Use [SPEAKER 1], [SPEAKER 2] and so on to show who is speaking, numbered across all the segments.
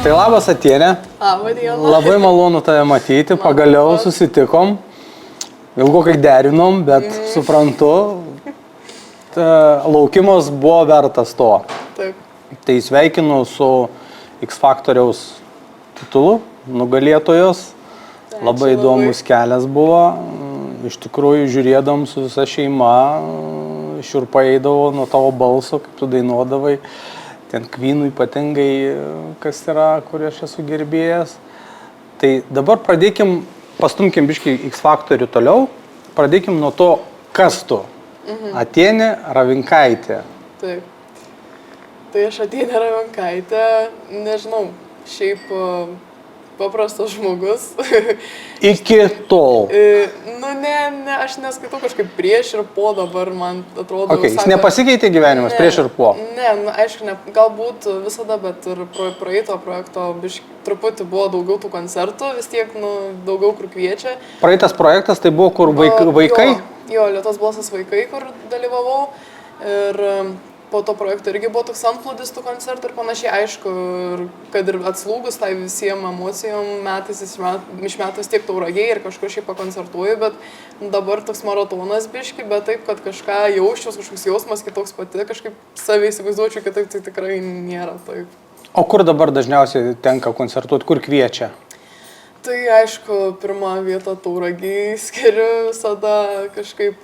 [SPEAKER 1] Tai labas Atienė.
[SPEAKER 2] Labą dieną.
[SPEAKER 1] Labai malonu tave matyti, pagaliau susitikom. Ilgokai derinom, bet suprantu, laukimas buvo vertas to.
[SPEAKER 2] Taip.
[SPEAKER 1] Tai sveikinu su X Faktoriaus titulu, nugalėtojos. Labai įdomus kelias buvo. Iš tikrųjų, žiūrėdam su visa šeima, šiurpai eidavo nuo tavo balso, kaip tu dainuodavai. Ten Kvynų ypatingai, kas yra, kur aš esu gerbėjas. Tai dabar pastumkim biškį X Faktorių toliau. Pradėkim nuo to, kas tu. Atienė Ravinkaitė.
[SPEAKER 2] Taip. Tai aš Atienė Ravinkaitė, nežinau, šiaip paprastas žmogus.
[SPEAKER 1] Iki tol.
[SPEAKER 2] Aš neskaitau kažkaip prieš ir po dabar, man atrodo.
[SPEAKER 1] Okay, jis nepasikeitė gyvenimas prieš ir po?
[SPEAKER 2] Aišku, galbūt visada, bet ir praeito projekto truputį buvo daugiau tų koncertų, vis tiek daugiau kur kviečia.
[SPEAKER 1] Praeitas projektas tai buvo kur vaikai?
[SPEAKER 2] Jo, Lietuvos balsas vaikai, kur dalyvavau. Ir po to projekto irgi buvo toks antplūdis tų koncertų ir panašiai, aišku, kad ir atslūgus tai visiems emocijom metais iš metų tiek Tauragėj ir kažkur šiaip pakoncertuoju, bet dabar toks maratonas biški, bet taip, kad kažką jausčiaus, kažkoks jausmas kitoks pati, kažkaip savai įsivaizduočiau kitaip, tai tikrai nėra taip.
[SPEAKER 1] O kur dabar dažniausiai tenka koncertuoti, kur kviečia?
[SPEAKER 2] Tai aišku, pirmą vietą Tauragėj skiriu visada kažkaip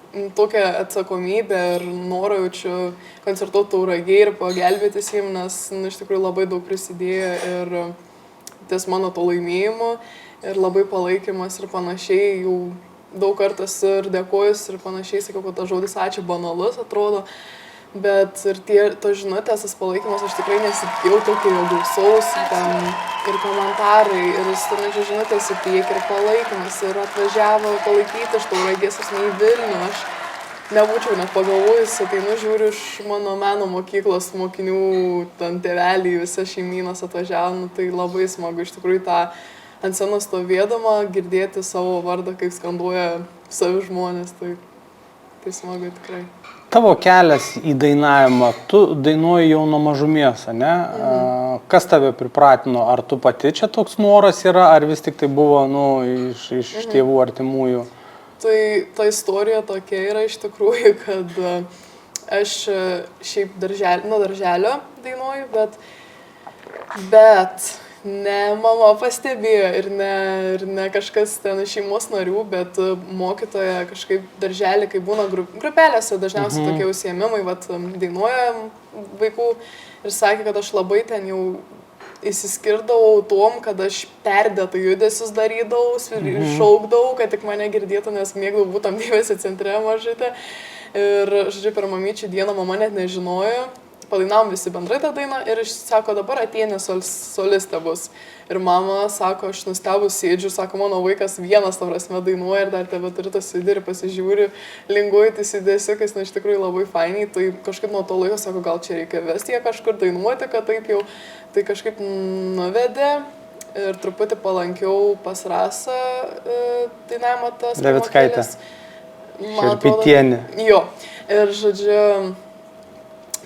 [SPEAKER 2] tokią atsakomybę ir norą jaučiu koncertuoti Tauragėj ir pagelbėtis jiem, nes iš tikrųjų labai daug prisidėjo ir ties mano to laimėjimu ir labai palaikymas ir panašiai, jau daug kartų esu ir dėkojus ir panašiai, sakiau, kad tas žodis ačiū banalus atrodo, bet ir tos žinutės, tas palaikymas aš tikrai nesitikėjau tokio jau gausaus, ten ir komentarai, ir studenčių žinutės į priekį, ir palaikymas, ir atvažiavo palaikyti iš Tauragės asmenį į Vilnių. Aš nebūčiau net pagalvojusi, tai žiūriu iš mano meno mokyklos mokinių, ten tėveliai, visa šeimynas atvažiavo, tai labai smagu iš tikrųjų tą ant scenos stovėdama, girdėti savo vardą, kaip skanduoja savi žmonės, tai smagu tikrai.
[SPEAKER 1] Tavo kelias į dainavimą, tu dainuoji jau nuo mažumės, ne? Kas tave pripratino? Ar tu pati čia toks noras yra, ar vis tik tai buvo iš tėvų artimųjų?
[SPEAKER 2] Tai ta istorija tokia yra iš tikrųjų, kad aš šiaip darželio dainuoju, bet ne mama pastebėjo ir ne kažkas ten iš šeimos narių, bet mokytoja kažkaip darželį, kai būna grupelėse, dažniausiai tokie užsiėmimai, dainuoja vaikų ir sakė, kad aš labai ten jau įsiskirdavau tom, kad aš perdėtai judesius darydavau, šaukdavau, kad tik mane girdėtų, nes mėgdavau būti tam dėmesio centre mažytė. Ir, žodžiu, per mamyčių dieną mama net nežinojo. Padainavom visi bendrai tą dainą ir sako, dabar Atienė solistė bus. Ir mama sako, aš nustebus sėdžiu, sako, mano vaikas vienas, ta prasme, dainuoja ir dar tebe turi tą CD ir pasižiūri, linguoji CD-siukais, iš tikrųjų labai fainiai. Tai kažkaip nuo to laiko sako, gal čia reikia vesti ją kažkur dainuoti, kad taip jau, tai kažkaip nuvedė ir truputį palankiau pas Rasą dainavimą tas
[SPEAKER 1] Davickaitė. Šerpytienė.
[SPEAKER 2] Jo. Ir, žodžiu,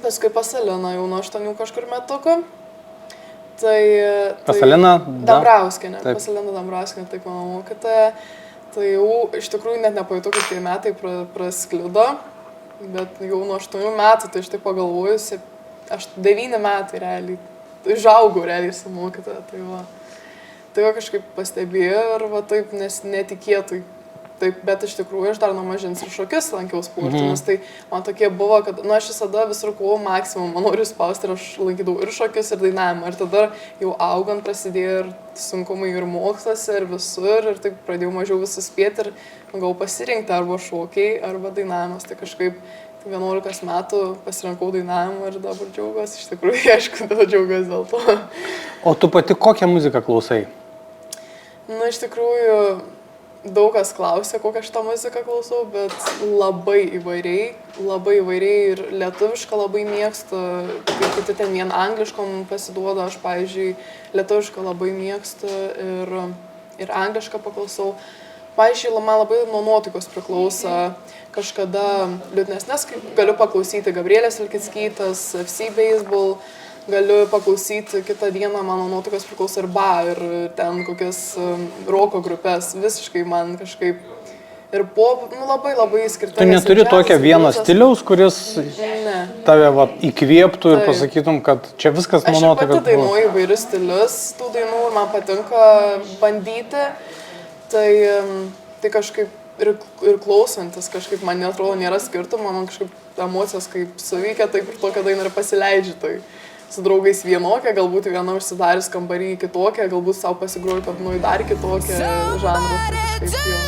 [SPEAKER 2] paskui pas Aliną jau nuo 8 kažkur metukų.
[SPEAKER 1] Pas Aliną?
[SPEAKER 2] Dambrauskienė. Pas Aliną Dambrauskienė, taip mano mokytoja. Tai jau iš tikrųjų net nepajutau, kad tie metai prasklido. Bet jau nuo 8 metų, tai aš taip pagalvojusi, 9 metai realiai. Išaugau realiai su mokytoja. Tai kažkaip pastebėjau ir taip netikėtai. Taip, bet iš tikrųjų aš dar nuo mažens ir šokius lankiau sportinius, tai man tokie buvo, kad aš visada visur kovau maksimum, noriu spausti ir aš lankydavau ir šokius, ir dainavimą. Ir tada jau augant prasidėjo ir sunkumai ir mokslas, ir visur, ir taip pradėjau mažiau visus spėti ir gavau pasirinkti arba šokiai, arba dainavimas. Tai kažkaip 11 metų pasirinkau dainavimą ir dabar džiaugiuosi, iš tikrųjų, aišku, dabar džiaugiuosi dėl to.
[SPEAKER 1] O tu pati kokią muziką klausai?
[SPEAKER 2] Iš tikrųjų, daug kas klausia, kokią aš tą muziką klausau, bet labai įvairiai ir lietuvišką labai mėgstu, kai kiti ten vien angliškom pasiduoda, aš, pavyzdžiui, lietuvišką labai mėgstu ir anglišką paklausau. Pavyzdžiui, man labai nuo nuotaikos priklauso, kažkada liūdnesnės, kaip galiu paklausyti Gabrielės Vilkickytės, FC Baseball, galiu paklausyti kitą dieną, mano nuotaikos priklauso ir ir ten kokias roko grupės, visiškai man kažkaip ir pop, labai labai skirtingas.
[SPEAKER 1] Tu neturi tokio vieno stiliaus, kuris tave įkvėptų ir pasakytum, kad čia viskas mano nuotaika.
[SPEAKER 2] Aš pati dainuoju įvairius stilius tų dainų ir man patinka bandyti, tai kažkaip ir klausantis, kažkaip man netrodo nėra skirtumo, man kažkaip emocijos kaip suveikia, taip ir tokią dainą ir pasileidžiu. Tai su draugais vienokia, galbūt viena užsidarius kambarį kitokia, galbūt savo pasigroju, padainuoju dar kitokią žanrą. Tai kažkaip jo.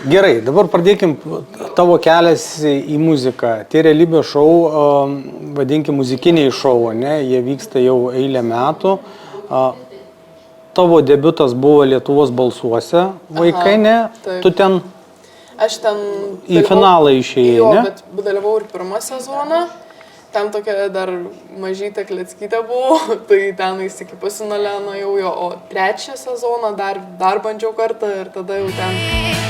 [SPEAKER 1] Gerai, dabar pradėkim tavo kelias į muziką. Tie realybės šou, vadinkim muzikiniai šou, ne? Jie vyksta jau eilę metų. Tavo debiutas buvo Lietuvos balsuose, vaikai, ne?
[SPEAKER 2] Taip.
[SPEAKER 1] Tu ten
[SPEAKER 2] Aš ten
[SPEAKER 1] į finalą išėjai,
[SPEAKER 2] jo,
[SPEAKER 1] ne?
[SPEAKER 2] Bet dalyvau ir pirmą sezoną. Ten tokia dar mažytė kleckytė buvo, tai ten iki pusfinalio nuėjau jo, o trečią sezoną dar bandžiau kartą ir tada jau ten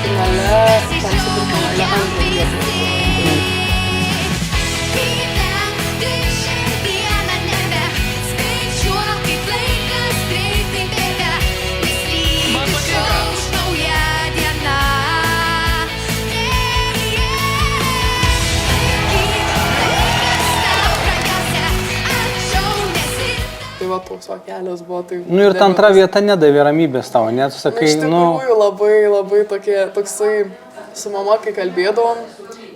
[SPEAKER 2] finale, ten superfinale antrą vietą. Tai va, toks kelias buvo. Tai
[SPEAKER 1] nu ir ta antra vieta nedavė ramybės tavo, net tu sakai,
[SPEAKER 2] iš tikrųjų, labai toksai, su mama, kai kalbėdavom,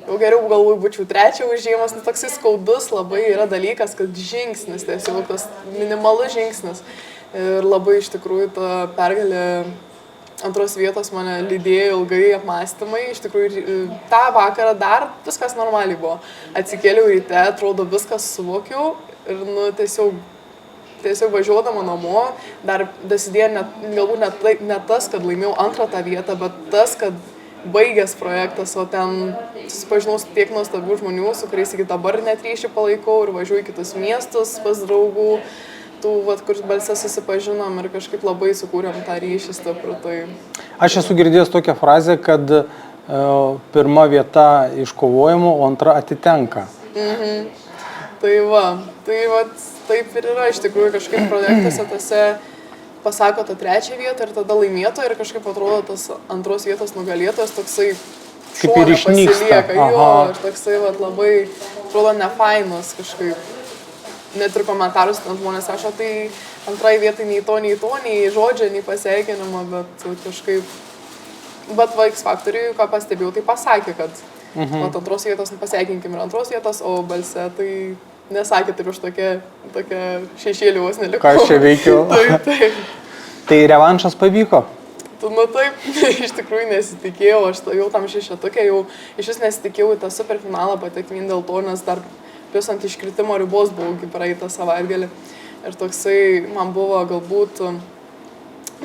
[SPEAKER 2] jau geriau galvoj būčiau trečią užėjimas, toksai skaudus labai yra dalykas, kad žingsnis, tiesiog tas minimalus žingsnis. Ir labai iš tikrųjų ta pergalė antros vietos mane lydėjo ilgai apmąstymai, iš tikrųjų tą vakarą dar viskas normaliai buvo. Atsikėliau ryte, atrodo viskas suvokiau ir tiesiog važiuodama namo, dar dasidėjo galbūt ne tas, kad laimėjau antrą tą vietą, bet tas, kad baigęs projektas, o ten susipažinau tiek nuostabių žmonių, su kuriais iki dabar net ryšį palaikau ir važiuoju į kitus miestus pas draugų, kur balse susipažinom ir kažkaip labai sukūrėm tą ryšį stiprų. Tai...
[SPEAKER 1] Aš esu girdėjęs tokią frazę, kad pirma vieta iškovojimo, o antra atitenka.
[SPEAKER 2] Tai va, taip ir yra, iš tikrųjų kažkaip projektuose tose pasako tą trečią vietą ir tada laimėto ir kažkaip atrodo tas antros vietos nugalėtojas toksai šone pasilieka. Jo, ir toksai labai atrodo nefainas kažkaip. Net ir komentarus ten žmonės sako, tai antrai vietai nei to, nei žodžio, nei pasveikinimo, bet kažkaip... Bet X Factoriui, ką pastebėjau, tai pasakė, kad antros vietos pasveikinkim ir antros vietos, o balse tai... Nesakė, taip aš tokia šešėlį vos neliko.
[SPEAKER 1] Ką aš čia veikiau?
[SPEAKER 2] Taip.
[SPEAKER 1] Tai revanšas pavyko?
[SPEAKER 2] Nu taip, iš tikrųjų nesitikėjau, aš jau tam šešetukė, jau iš vis nesitikėjau į tą superfinalą patekti vien dėl to, nes dar plius ant iškritimo ribos buvau iki praeitą savaitgalį. Ir toksai man buvo galbūt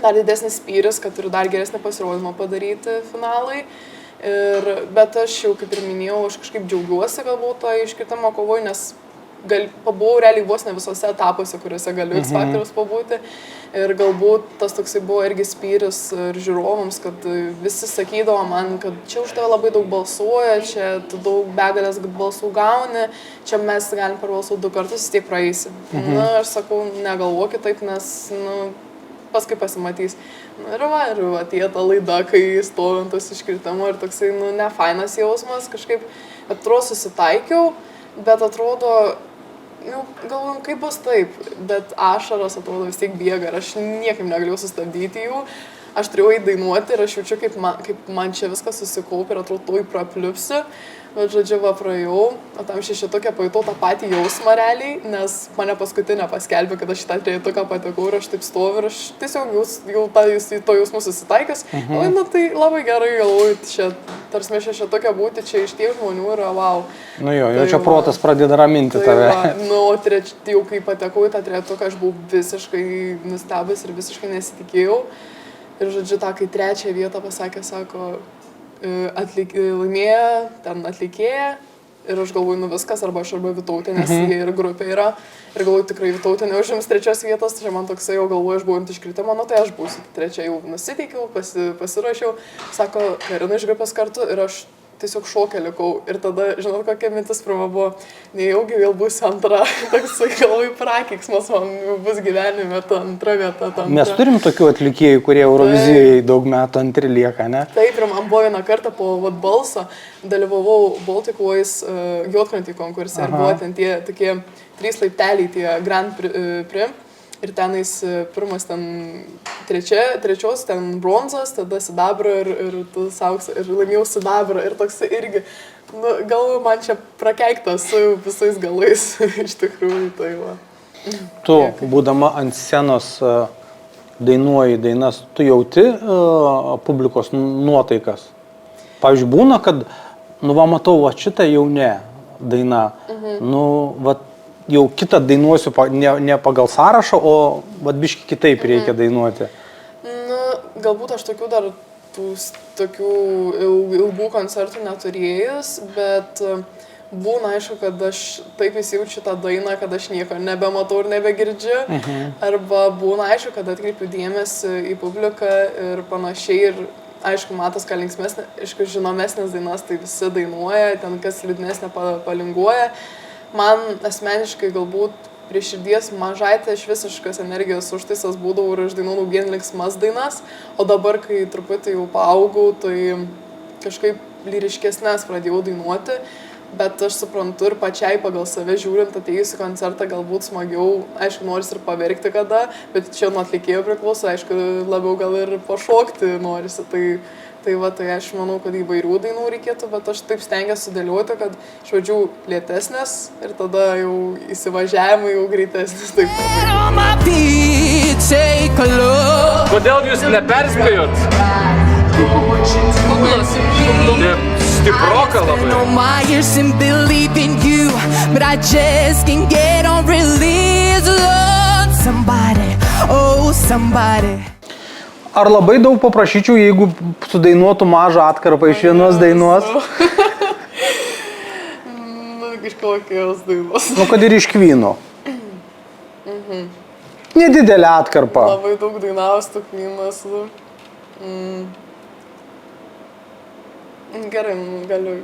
[SPEAKER 2] dar didesnis spyris, kad turiu dar geresnį pasirodymą padaryti finalai. Bet aš jau, kaip ir minėjau, aš kažkaip džiaugiuosi galbūt to iškritimo kovoj, nes pabuvau realiai vos ne visose etapuose, kuriuose galiu X Factoriaus pabūti. Ir galbūt tas toksai buvo irgi spyris ir žiūrovams, kad visi sakydavo man, kad čia už tave labai daug balsuoja, čia tu daug begalės balsų gauni, čia mes galim perbalsuoti 2 kartus, vis tiek praeisi. Na, aš sakau, negalvokit taip, nes, paskui pasimatys. Ir va, tie ta laida, kai stovintas iškritimo ir toksai, nefainas jausmas, kažkaip atrodo susitaikiau, bet atrodo, galvojom, kaip bus taip, bet ašaros atrodo vis tiek bėga ir aš niekaip negalėjau sustabdyti jų. Aš turėjau įdainuoti ir aš jaučiu, kaip man čia viskas susikaupė ir atrodo, tuoj prapliupsiu. Bet žodžiu, praėjau, o tam šešetukę pajutau tą patį jausmą realiai, nes mane paskutinę paskelbė, kad aš į tą trejetuką patekau ir aš taip stoviu ir aš tiesiog jau to jausmų susitaikęs. Tai labai gerai galvoju, čia tarsi šešetukę būti, čia iš tiek žmonių yra wow.
[SPEAKER 1] Nu jo, jau čia protas pradeda raminti tave.
[SPEAKER 2] Jau kai patekau į tą trejetuką, aš buvau visiškai nustebęs ir visiškai nesitikėjau. Ir, žodžiu, tą, kai 3 vietą pasakė, sako, laimėjo ten atlikėja. Ir aš galvoju, nu viskas, arba aš arba Vytautė, nes jie ir grupė yra. Ir galvoju, tikrai Vytautė neužims 3 vietos, tai man toksai jau galvoju, aš buvau ant iškritimo, nu tai aš būsiu 3, jau nusiteikiau, pasiruošiau. Sako, Karina iš grupės kartu ir aš tiesiog šoke likau. Ir tada, žinot, kokia mintis pirma buvo, nejaugi vėl būsiu 2, toksai galvoju prakiksmas, man bus gyvenime ta 2 vieta.
[SPEAKER 1] Mes turim tokių atlikėjų, kurie Eurovizijai daug metų 2 lieka, ne?
[SPEAKER 2] Taip, ir man buvo vieną kartą po balso, dalyvavau Baltic Voice Juodkrantėj konkurse ir buvo ten tie tokie 3 laipteliai, tie Grand Prix. Ir tenais pirmas ten 3, ten bronzas, tada sidabro ir tas auksas, ir laimėjau sidabrą. Ir toks irgi, nu, galvoju, man čia prakeiktas su visais galais, iš tikrųjų, tai va.
[SPEAKER 1] Tu, būdama ant scenos, dainuoji dainas, tu jauti publikos nuotaikas? Pavyzdžiui, būna, kad, nu, va, matau, va, šitą jau ne daina, nu, va, jau kitą dainuosiu ne pagal sąrašą, o biški kitaip reikia dainuoti.
[SPEAKER 2] Na, galbūt aš tokių dar tokių ilgų koncertų neturėjus, bet būna aišku, kad aš taip įsijaučiu tą dainą, kad aš nieko nebematau ir nebegirdžiu. Arba būna aišku, kad atkreipiu dėmesį į publiką ir panašiai. Ir aišku, matos, ką linksmesnė, aišku, žinomesnės dainas, tai visi dainuoja, ten kas liūdnesnė palinguoja. Man asmeniškai galbūt prie širdies mažai tai aš visiškas energijos užtaisas būdavau ir aš dainuodavau vien linksmas dainas, o dabar, kai truputį jau paaugau, tai kažkaip lyriškesnės pradėjau dainuoti, bet aš suprantu ir pačiai pagal save žiūrint, atėjus į koncertą galbūt smagiau, aišku, noris ir paverkti kada, bet čia nuo atlikėjo priklauso, aišku, labiau gal ir pašokti norisi, tai va, tai aš manau, kad įvairių dainų reikėtų, bet aš taip stengiuosi sudėlioti, kad iš pradžių lėtesnės ir tada jau įsivažiavimai jau greitesnis.
[SPEAKER 3] Kodėl jūs neperspėjot? Stiproka labai.
[SPEAKER 1] Ar labai daug paprašyčiau, jeigu sudainuotų mažą atkarpą iš vienos dainos?
[SPEAKER 2] Nu, iš kokios dainos.
[SPEAKER 1] Nu, kad ir iš Queen'o. Nedidelę atkarpą.
[SPEAKER 2] Labai daug dainavęs tų Queen'as. Gerai, galiu.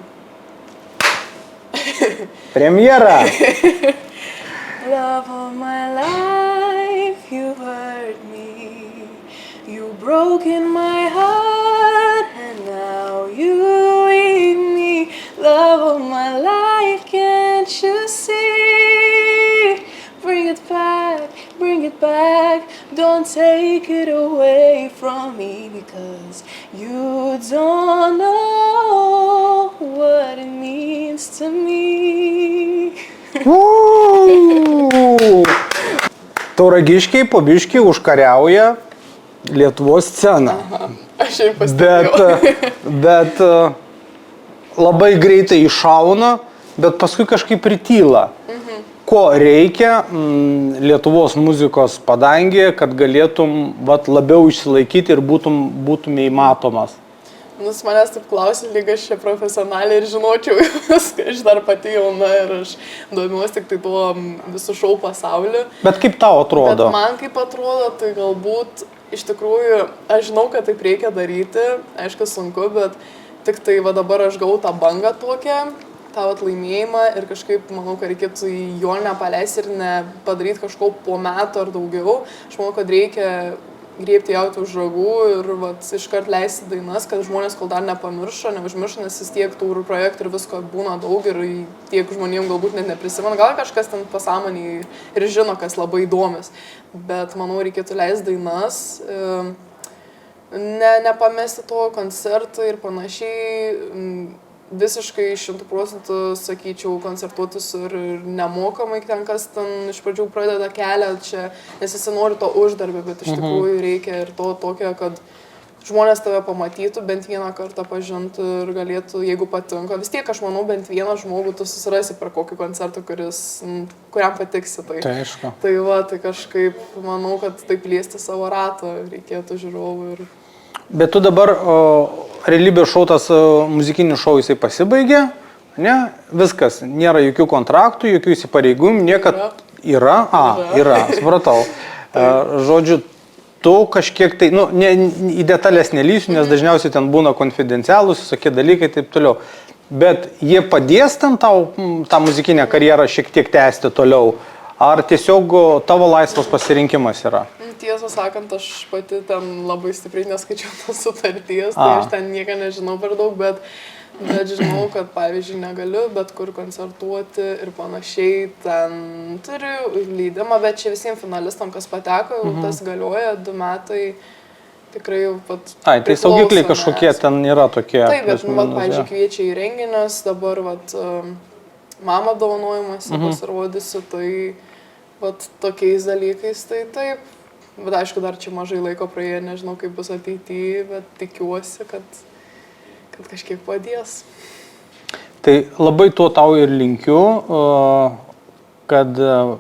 [SPEAKER 1] Premjera.
[SPEAKER 2] Love of my life, you hurt me. You broken my heart and now you leave me. Love of my life, can't you see? Bring it back, don't take it away from me, because you don't know what it means to me.
[SPEAKER 1] Tauragiškiai po biškį užkariauja Lietuvos sceną.
[SPEAKER 2] Aš jau pastebėjau.
[SPEAKER 1] Bet labai greitai iššauna, bet paskui kažkaip prityla. Ko reikia Lietuvos muzikos padangėje, kad galėtum labiau išsilaikyti ir būtumei matomas?
[SPEAKER 2] Nus manęs taip klausė, lyg aš čia profesionaliai ir žinočiau viską, aš dar pati jauna ir aš domiuosi tik tai tuo visų šou pasauliu.
[SPEAKER 1] Bet kaip tau atrodo?
[SPEAKER 2] Bet man kaip atrodo, tai galbūt iš tikrųjų, aš žinau, kad taip reikia daryti, aišku sunku, bet tik tai va dabar aš gavau tą bangą tokią, tą laimėjimą ir kažkaip manau, kad reikėtų jo nepaleisti ir nepadaryti kažko po metų ar daugiau. Aš manau, kad reikia griebti jautį už ragų ir iškart leisti dainas, kad žmonės kol dar neužmiršo, nes vis tiek tų projektų ir visko būna daug ir tiek žmonėms galbūt net neprisimena. Gal kažkas ten pasąmonėj ir žino, kas labai įdomis. Bet manau, reikėtų leisti dainas, nepamesti to koncertą ir panašiai. Visiškai 100% sakyčiau koncertuotis ir nemokamai ten, kas ten iš pradžių pradeda kelią čia, nes jis nori to uždarbį, bet iš tikrųjų reikia ir to tokio, kad žmonės tave pamatytų, bent vieną kartą pažintų ir galėtų, jeigu patinka. Vis tiek aš manau, bent vieną žmogų tu susirasi per kokį koncertą, kuriam patiksi. Tai
[SPEAKER 1] aišku.
[SPEAKER 2] Tai va, tai kažkaip manau, kad taip liesti savo ratą reikėtų žiūrovų ir
[SPEAKER 1] Bet tu dabar realybės šou, tas muzikinis šou jisai pasibaigė, ne? Viskas, nėra jokių kontraktų, jokių įsipareigojimų, niekad yra, supratau. Žodžiu, tu kažkiek tai, į detalės nelysiu, nes dažniausiai ten būna konfidencialūs, visokie dalykai ir taip toliau. Bet jie padės ten tau tą muzikinę karjerą šiek tiek tęsti toliau, ar tiesiog tavo laisvas pasirinkimas yra?
[SPEAKER 2] Tiesą sakant, aš pati ten labai stipriai neskaičiau tos sutarties, tai aš ten nieko nežinau per daug, bet žinau, kad pavyzdžiui negaliu bet kur koncertuoti ir panašiai, ten turiu leidimą, bet čia visiems finalistam, kas pateko, jau tas galioja 2 metai, tikrai jau pat
[SPEAKER 1] tai saugikliai kažkokie ten yra tokie.
[SPEAKER 2] Taip, bet, pavyzdžiui, kviečia į renginius, dabar, mama dovanojimuose pasirodysiu, tai, tokiais dalykais, tai taip. Bet aišku, dar čia mažai laiko praėjo, nežinau, kaip bus ateityje, bet tikiuosi, kad kažkiek padės.
[SPEAKER 1] Tai labai tuo tau ir linkiu, kad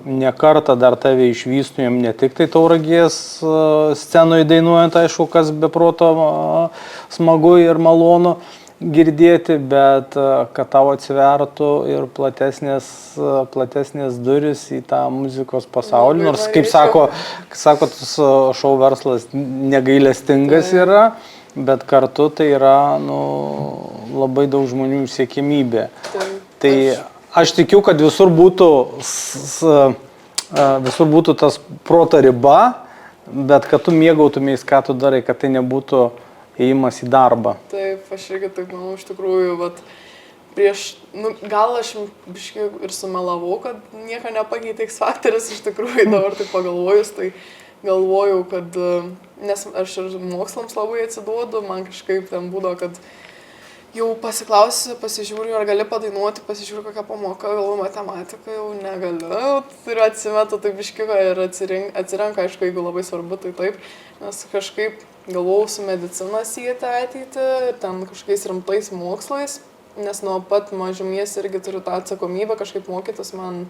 [SPEAKER 1] ne kartą dar tave išvystumėm ne tik tai Tauragės scenoje dainuojant, aišku, kas be proto smagu ir malonu girdėti, bet kad tau atsivertų ir platesnės duris į tą muzikos pasaulį, nors, kaip sako, šou verslas negailestingas yra, bet kartu tai yra labai daug žmonių siekimybė. Tai aš tikiu, kad visur būtų tas proto riba, bet kad tu mėgautumės, ką tu darai, kad tai nebūtų ėjimas į darbą.
[SPEAKER 2] Taip, aš irgi taip manau, iš tikrųjų, gal aš biškai ir sumelavau, kad nieko nepakeitė X Factoris, iš tikrųjų, dabar tai pagalvojus, tai galvojau, kad, nes aš ir mokslams labai atsiduodu, man kažkaip ten būdo, kad jau pasiklausiu, pasižiūriu, ar gali padainuoti, pasižiūriu kokią pamoką, galvoju, matematiką jau negaliu, ir atsimetu taip biškiuką ir atsirenka, aišku, jeigu labai svarbu, tai taip, nes kažkaip galvojau su medicina sieti ateitį ir ten kažkokiais rimtais mokslais, nes nuo pat mažumies irgi turiu tą atsakomybę kažkaip mokytis man,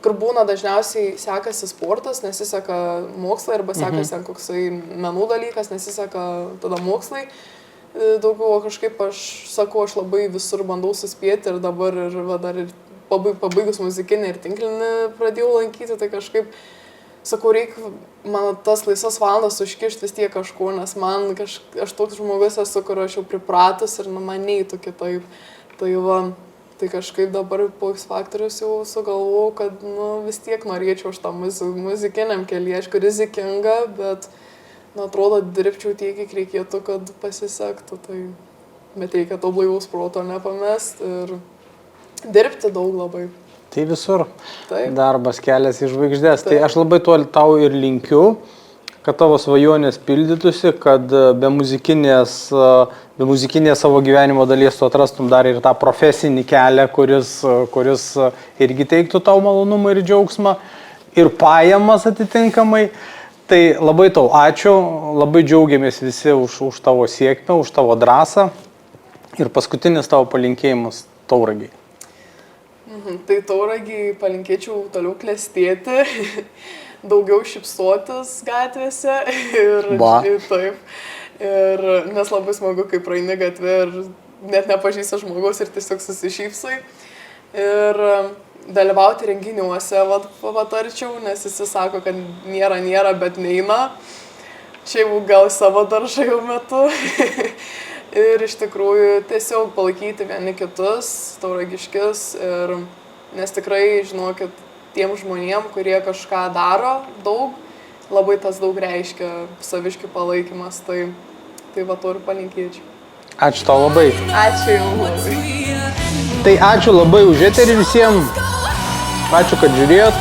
[SPEAKER 2] kur būna dažniausiai sekasi sportas, nesiseka mokslai, arba sekasi koksai menų dalykas, nesiseka tada mokslai. Daugiau kažkaip aš sakau, aš labai visur bandau suspėti ir dabar dar ir pabaigus muzikinį ir tinklinį pradėjau lankyti, tai kažkaip sakau, reikia man tas laisvas valandas užkišti vis tiek kažkur, nes aš toks žmogus esu, kur aš jau pripratus ir man neįtų kitaip. Tai kažkaip dabar po X Factorius jau sugalvojau, kad vis tiek norėčiau aš tą muzikiniam kelyje, aišku, rizikinga, bet atrodo, dirbčiau tiek, kiek reikėtų, kad pasisektų. Bet reikia to blaivaus proto nepamest ir dirbti daug labai.
[SPEAKER 1] Tai visur darbas, kelias į žvaigždės. Tai aš labai tau ir linkiu, kad tavo svajonės pildytųsi, kad be muzikinės savo gyvenimo dalies tu atrastum dar ir tą profesinį kelią, kuris irgi teiktų tau malonumą ir džiaugsmą ir pajamas atitinkamai. Tai labai tau ačiū, labai džiaugiamės visi už tavo sėkmę, už tavo drąsą ir paskutinis tavo palinkėjimas Tauragiai.
[SPEAKER 2] Tai Tauragiai palinkėčiau toliau klestėti, daugiau šypsotis gatvėse ir taip. Ir nes labai smagu, kai praeini gatvę ir net nepažįsti žmogaus ir tiesiog susišypsai. Ir dalyvauti renginiuose patarčiau, nes jis sako, kad nėra, bet neina. Čia jau gal savo daržą jau metu. Ir iš tikrųjų tiesiog palaikyti vieni kitus, tauragiškius. Nes tikrai, žinokit, tiem žmonėm, kurie kažką daro daug, labai tas daug reiškia saviškių palaikymas. Tai to ir palinkėčiau.
[SPEAKER 1] Ačiū tau labai.
[SPEAKER 2] Ačiū jums labai.
[SPEAKER 1] Tai ačiū labai už eterį visiems. Ačiū, kad žiūrėjot.